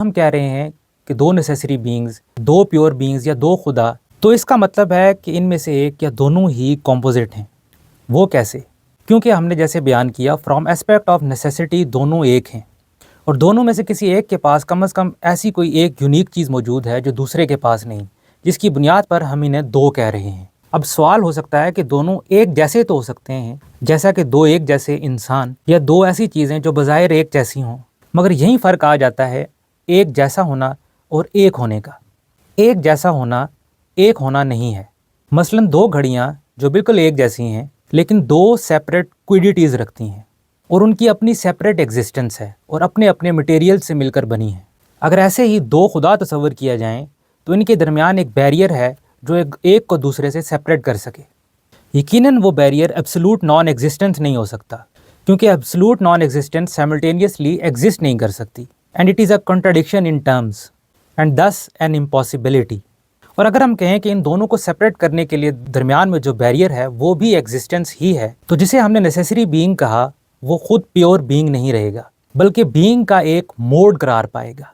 ہم کہہ رہے ہیں کہ دو نیسیسری بینگز، دو پیور بینگز یا دو خدا، تو اس کا مطلب ہے کہ ان میں سے ایک یا دونوں ہی کمپوزٹ ہیں۔ وہ کیسے؟ کیونکہ ہم نے جیسے بیان کیا فرام اسپیکٹ آف نیسیسٹی دونوں ایک ہیں، اور دونوں میں سے کسی ایک کے پاس کم از کم ایسی کوئی ایک یونیک چیز موجود ہے جو دوسرے کے پاس نہیں، جس کی بنیاد پر ہم انہیں دو کہہ رہے ہیں۔ اب سوال ہو سکتا ہے کہ دونوں ایک جیسے تو ہو سکتے ہیں، جیسا کہ دو ایک جیسے انسان یا دو ایسی چیزیں جو بظاہر ایک جیسی ہوں، مگر یہی فرق آ جاتا ہے ایک جیسا ہونا اور ایک ہونے کا۔ ایک جیسا ہونا ایک ہونا نہیں ہے۔ مثلا دو گھڑیاں جو بالکل ایک جیسی ہیں لیکن دو سیپریٹ کوئڈیٹیز رکھتی ہیں اور ان کی اپنی سیپریٹ ایگزسٹنس ہے اور اپنے اپنے مٹیریل سے مل کر بنی ہیں۔ اگر ایسے ہی دو خدا تصور کیا جائیں تو ان کے درمیان ایک بیریئر ہے جو ایک کو دوسرے سے سیپریٹ کر سکے۔ یقیناً وہ بیریئر ایبسولوٹ نان ایگزسٹنس نہیں ہو سکتا، کیونکہ absolute non existence simultaneously exist نہیں کر سکتی، and it is a contradiction in terms and this an impossibility. اور اگر ہم کہیں کہ ان دونوں کو سیپریٹ کرنے کے لیے درمیان میں جو بیریئر ہے وہ بھی ایگزسٹنس ہی ہے، تو جسے ہم نے نیسیسری بینگ کہا وہ خود پیور بینگ نہیں رہے گا، بلکہ بینگ کا ایک موڈ قرار پائے گا۔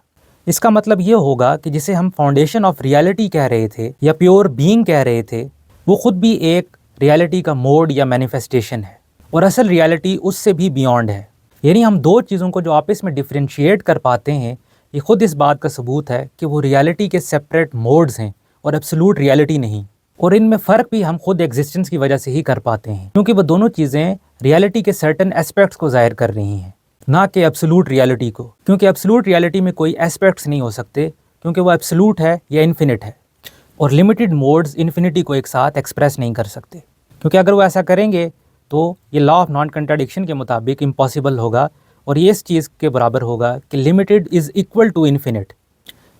اس کا مطلب یہ ہوگا کہ جسے ہم فاؤنڈیشن آف ریالٹی کہہ رہے تھے یا پیور بینگ کہہ رہے تھے، وہ خود بھی ایک ریالٹی کا موڈ یا مینیفیسٹیشن ہے، اور اصل ریالٹی اس سے بھی بیونڈ ہے۔ یعنی ہم دو چیزوں کو جو آپس میں ڈفرینشیٹ کر پاتے ہیں، یہ خود اس بات کا ثبوت ہے کہ وہ ریالٹی کے سیپریٹ موڈز ہیں اور ایبسولوٹ ریالٹی نہیں، اور ان میں فرق بھی ہم خود ایگزسٹنس کی وجہ سے ہی کر پاتے ہیں، کیونکہ وہ دونوں چیزیں ریالٹی کے سرٹن اسپیکٹس کو ظاہر کر رہی ہیں، نہ کہ ایبسولوٹ ریالٹی کو، کیونکہ ایبسولوٹ ریالٹی میں کوئی اسپیکٹس نہیں ہو سکتے، کیونکہ وہ ایبسولوٹ ہے یا انفینٹ ہے، اور لمیٹڈ موڈز انفینٹی کو ایک ساتھ ایکسپریس نہیں کر سکتے، کیونکہ اگر وہ ایسا کریں گے تو یہ لا آف نان کنٹراڈکشن کے مطابق امپاسبل ہوگا، اور یہ اس چیز کے برابر ہوگا کہ limited is equal to infinite.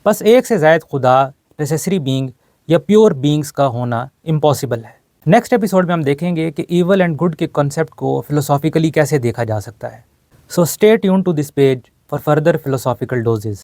بس ایک سے زائد خدا، نیسیسری بینگ یا پیور بینگز کا ہونا امپاسبل ہے۔ نیکسٹ ایپیسوڈ میں ہم دیکھیں گے کہ ایول اینڈ گڈ کے کنسیپٹ کو فلسافیکلی کیسے دیکھا جا سکتا ہے۔ So stay tuned to this page for further philosophical doses.